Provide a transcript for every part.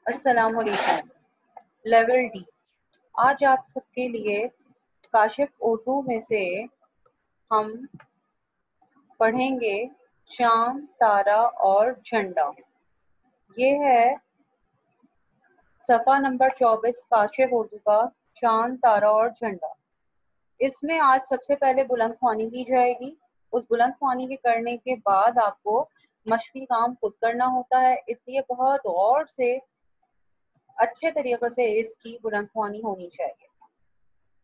अस्सलामुअलैकुम। Level D. आज आप सबके लिए काशिफ उर्दू में से हम पढ़ेंगे चांद, तारा और झंडा। ये है सफ़ा नंबर 24 काशिफ उर्दू का चांद, तारा और झंडा। इसमें आज सबसे पहले बुलंदख्वानी की जाएगी। उस बुलंदख्वानी के करने के बाद आपको मशक़ी काम खुद करना होता है, इसलिए बहुत गौर से अच्छे तरीके से इसकी बुलंदख्वानी होनी चाहिए।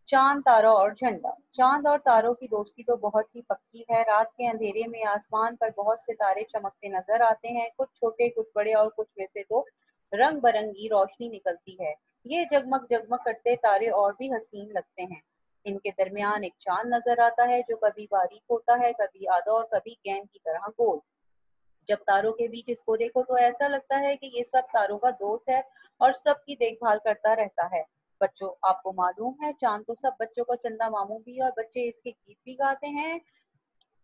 चांद, तारा और झंडा। चांद और तारों की दोस्ती तो बहुत ही पक्की है। रात के अंधेरे में आसमान पर बहुत से तारे चमकते नजर आते हैं, कुछ छोटे, कुछ बड़े और कुछ में से तो रंग बिरंगी रोशनी निकलती है। ये जगमग जगमग करते तारे और भी हसीन लगते हैं। इनके दरमियान एक चांद नजर आता है जो कभी बारीक होता है, कभी आधा और कभी गेंद की तरह गोल। जब तारों के बीच इसको देखो तो ऐसा लगता है कि ये सब तारों का दोस्त है और सबकी देखभाल करता रहता है। बच्चों, आपको मालूम है चांद तो सब बच्चों का चंदा मामू भी है और बच्चे इसके गीत भी गाते हैं।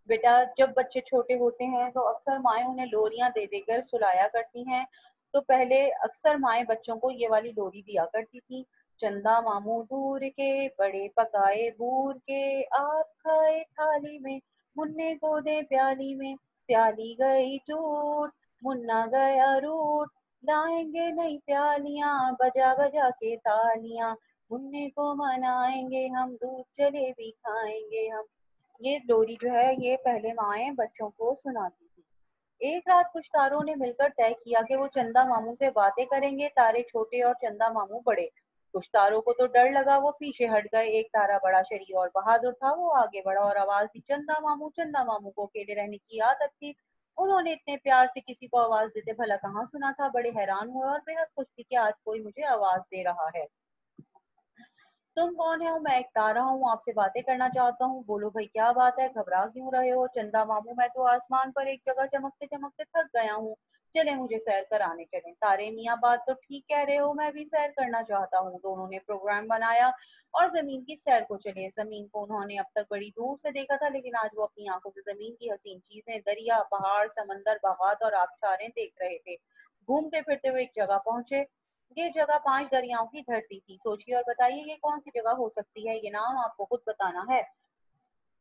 बेटा, जब बच्चे छोटे होते हैं तो अक्सर माएँ उन्हें लोरियां दे देकर सुलाया करती हैं। तो पहले अक्सर माएँ बच्चों को ये वाली लोरी दिया करती थी। चंदा मामू दूर के, बड़े पकाए बूर के, आप खाए थाली में, मुन्ने को दे प्याली में, प्याली गई टूट, मुन्ना गया रूठ, लाएंगे नई प्यालियां, बजा बजा के तालियां, मुन्ने को मनाएंगे हम, दूध जलेबी खाएंगे हम। ये लोरी जो है ये पहले माएँ बच्चों को सुनाती थी। एक रात कुछ तारों ने मिलकर तय किया कि वो चंदा मामू से बातें करेंगे। तारे छोटे और चंदा मामू बड़े। कुछ तारों को तो डर लगा, वो पीछे हट गए। एक तारा बड़ा शरीफ और बहादुर था, वो आगे बढ़ा और आवाज दी, चंदा मामू। चंदा मामू को अकेले रहने की आदत थी। उन्होंने इतने प्यार से किसी को आवाज देते भला कहाँ सुना था। बड़े हैरान हुए और बेहद खुश थी कि आज कोई मुझे आवाज दे रहा है। तुम कौन हो? मैं एक तारा हूँ, आपसे बातें करना चाहता हूँ। बोलो भाई, क्या बात है, घबरा क्यों रहे हो? चंदा मामू, मैं तो आसमान पर एक जगह चमकते चमकते थक गया हूँ, चले मुझे सैर कराने चलें। तारे मियाँ, बात तो ठीक कह रहे हो, मैं भी सैर करना चाहता हूँ। दोनों ने प्रोग्राम बनाया और जमीन की सैर को चले। जमीन को उन्होंने अब तक बड़ी दूर से देखा था, लेकिन आज वो अपनी आंखों से जमीन की हसीन चीजें, दरिया, पहाड़, समंदर, बागात और आबशारें देख रहे थे। घूमते फिरते हुए एक जगह पहुंचे। ये जगह 5 दरियाओं की धरती थी। सोचिए और बताइए ये कौन सी जगह हो सकती है? ये नाम आपको खुद बताना है।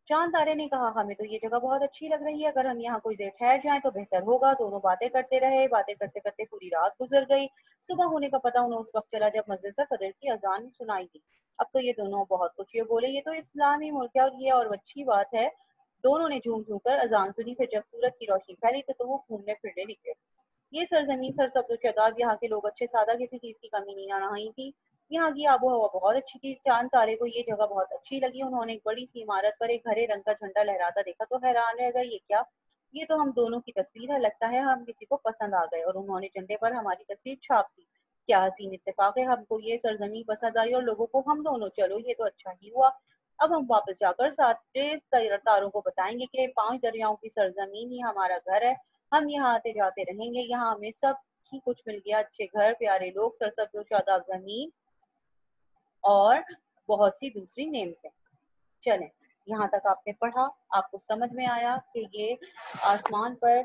चांद तारे ने कहा, हमें तो ये जगह बहुत अच्छी लग रही है, अगर हम यहाँ कुछ देर ठहर जाएं तो बेहतर होगा। दोनों बातें करते रहे। बातें करते करते पूरी रात गुजर गई। सुबह होने का पता उन्हें उस वक्त चला जब मस्जिद से फजर की अजान सुनाई दी। अब तो ये दोनों बहुत खुश हुए, बोले ये तो इस्लामी मुल्क है और ये और अच्छी बात है। दोनों ने झूम झूम कर अजान सुनी। फिर जब सूरज की रोशनी फैली तो वो घूमने फिरने निकले। ये सरजमीन सरसब्ज़ और शादाब, यहाँ के लोग अच्छे, सादा, किसी चीज की कमी नहीं नहीं थी। यहाँ की आबो हवा बहुत अच्छी थी। चांद तारे को ये जगह बहुत अच्छी लगी। उन्होंने एक बड़ी सी इमारत पर एक हरे रंग का झंडा लहराता देखा तो हैरान रह गए, ये क्या? ये तो हम दोनों की तस्वीर है, लगता है हम किसी को पसंद आ गए और उन्होंने झंडे पर हमारी तस्वीर छाप दी। क्या हसीन इत्तेफाक है, हमको ये सरजमीन पसंद आई और लोगों को हम दोनों। चलो ये तो अच्छा ही हुआ। अब हम वापस जाकर सात तारों को बताएंगे कि 5 दरियाओं की सरजमीन ही हमारा घर है। हम यहाँ आते जाते रहेंगे, यहाँ हमें सब ही कुछ मिल गया, अच्छे घर, प्यारे लोग, सरसब्ज़ शादाब जमीन और बहुत सी दूसरी नेमतें। चलें, यहाँ तक आपने पढ़ा, आपको समझ में आया कि ये आसमान पर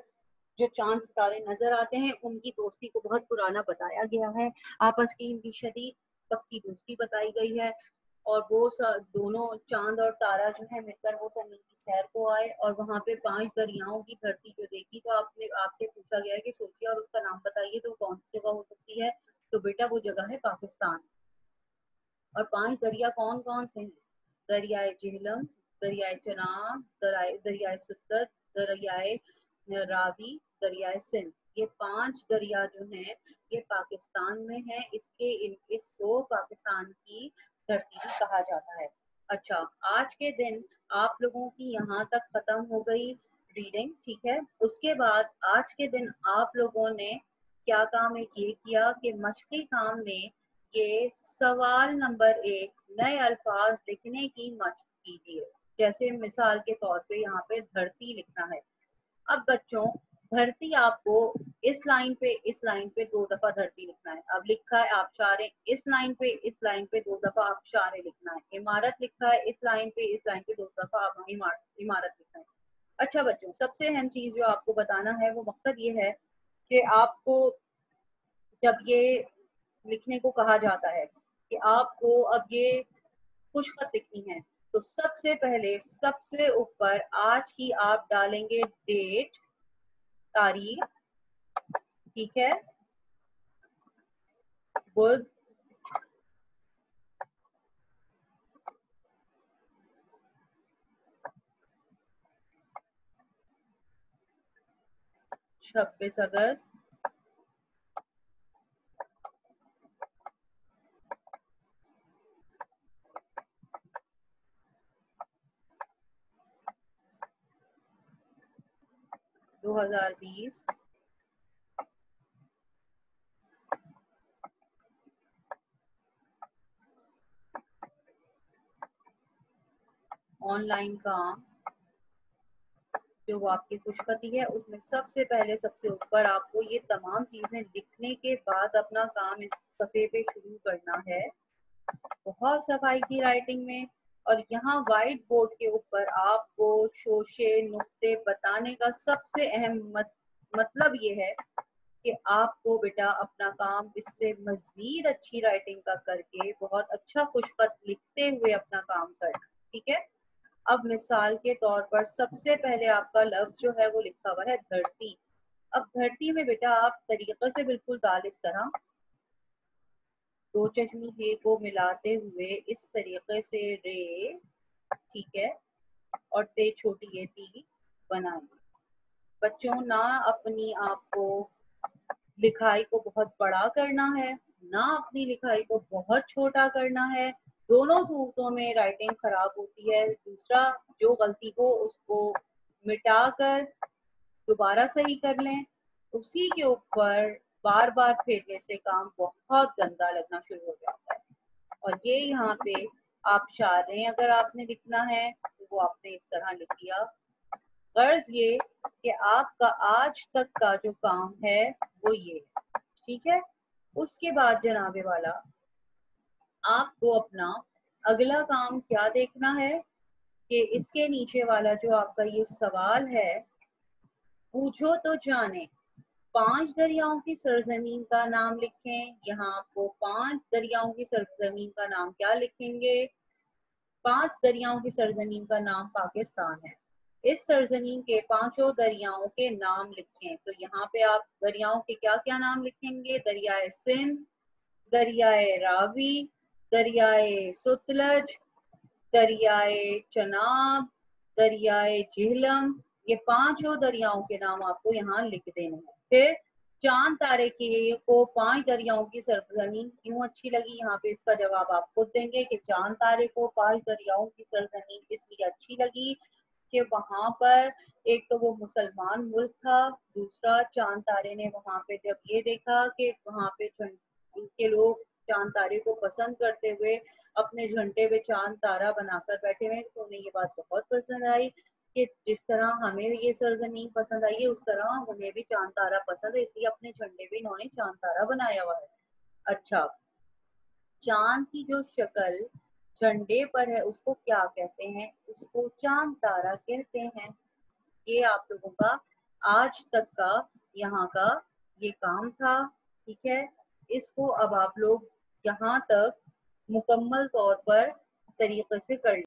जो चांद सितारे नजर आते हैं उनकी दोस्ती को बहुत पुराना बताया गया है। आपस की इनकी शदीद पक्की दोस्ती बताई गई है। और वो दोनों चांद और तारा जो है मिलकर वो जमीन की सैर को आए और वहां पे 5 दरियाओं की धरती जो देखी तो आपने आपसे पूछा गया है कि सोचिए और उसका नाम बताइए, तो कौन सी जगह हो सकती है? तो बेटा वो जगह है पाकिस्तान। और 5 दरिया कौन कौन से हैं? दरियाए झेलम, दरियाए चनाब, दरियाए सुतर, दरियाए रावी, दरियाए सिंध। ये 5 दरिया जो हैं ये पाकिस्तान में है। इसको पाकिस्तान की धरती भी कहा जाता है। अच्छा, आज के दिन आप लोगों की यहाँ तक खत्म हो गई रीडिंग, ठीक है। उसके बाद आज के दिन आप लोगों ने क्या काम है ये किया कि मशक़ी काम में ये सवाल नंबर 1 नए अल्फाज लिखने की मशक कीजिए। जैसे मिसाल के तौर पे यहाँ पे धरती लिखना है। अब बच्चों, धरती आपको इस लाइन पे 2 दफा धरती लिखना है। अब लिखा है आबशारें, इस लाइन पे 2 दफा आबशारें लिखना है। इमारत लिखा है इस लाइन पे 2 दफा इमारत लिखना है। अच्छा बच्चों, सबसे अहम चीज जो आपको बताना है वो मकसद ये है कि आपको जब ये लिखने को कहा जाता है कि आपको अब ये खुशखत लिखनी है। तो सबसे पहले सबसे ऊपर आज की आप डालेंगे डेट, तारीख, ठीक है, बुध, 26 अगस्त, 2020, ऑनलाइन काम, जो वो आपकी खुशखती है उसमें सबसे पहले सबसे ऊपर आपको ये तमाम चीजें लिखने के बाद अपना काम इस सफे पे शुरू करना है, बहुत सफाई की राइटिंग में। और यहाँ व्हाइट बोर्ड के ऊपर आपको शोशे नुक्ते बताने का सबसे अहम मतलब ये है कि आपको बेटा अपना काम इससे मजीद अच्छी राइटिंग का करके बहुत अच्छा खुशखत लिखते हुए अपना काम करना, ठीक है। अब मिसाल के तौर पर सबसे पहले आपका लफ्ज जो है वो लिखा हुआ है धरती। अब धरती में बेटा आप तरीके से बिल्कुल दाल इस तरह दो चश्मी हे को मिलाते हुए इस तरीके से रे, ठीक है, और ते छोटी ये ती बनाएंगे। बच्चों ना अपनी आपको लिखाई को बहुत बड़ा करना है, ना अपनी लिखाई को बहुत छोटा करना है। दोनों सूरतों में राइटिंग खराब होती है। दूसरा, जो गलती हो उसको मिटाकर दोबारा सही कर लें। उसी के ऊपर बार बार फेरने से काम बहुत गंदा लगना शुरू हो जाता है। और ये यहाँ पे आप शायरें अगर आपने लिखना है तो वो आपने इस तरह लिख दिया। गर्ज ये कि आपका आज तक का जो काम है वो ये है, ठीक है। उसके बाद जनाबे वाला आपको अपना अगला काम क्या देखना है कि इसके नीचे वाला जो आपका ये सवाल है, पूछो तो जाने 5 दरियाओं की सरजमीन का नाम लिखें। यहाँ आपको 5 दरियाओं की सरजमीन का नाम क्या लिखेंगे? 5 दरियाओं की सरजमीन का नाम पाकिस्तान है। इस सरजमीन के 5 दरियाओं के नाम लिखें। तो यहाँ पे आप दरियाओं के क्या क्या नाम लिखेंगे? दरियाए सिंध, दरियाए रावी, दरियाए सतलज, दरियाए चनाब, दरियाए झेलम, ये 5 दरियाओं के नाम आपको यहाँ लिख देने हैं। फिर चांद तारे के को 5 दरियाओं की सरजमीन क्यों अच्छी लगी? यहाँ पे इसका जवाब आप खुद देंगे कि चांद तारे को 5 दरियाओं की सरजमीन इसलिए अच्छी लगी कि वहां पर एक तो वो मुसलमान मुल्क था, दूसरा चांद तारे ने वहां पे जब ये देखा कि वहां पे उनके लोग चांद तारे को पसंद करते हुए अपने झंडे पे चांद तारा बनाकर बैठे हुए, तो उन्हें ये बात बहुत पसंद आई कि जिस तरह हमें ये सरजमीन पसंद आई है उस तरह उन्हें भी चांद तारा पसंद है, इसलिए अपने झंडे पे इन्होंने चांद तारा बनाया हुआ है। अच्छा, चांद की जो शक्ल झंडे पर है उसको क्या कहते हैं? उसको चांद तारा कहते हैं। ये आप लोगों का आज तक का यहाँ का ये काम था, ठीक है। इसको अब आप लोग यहाँ तक मुकम्मल तौर पर तरीके से कर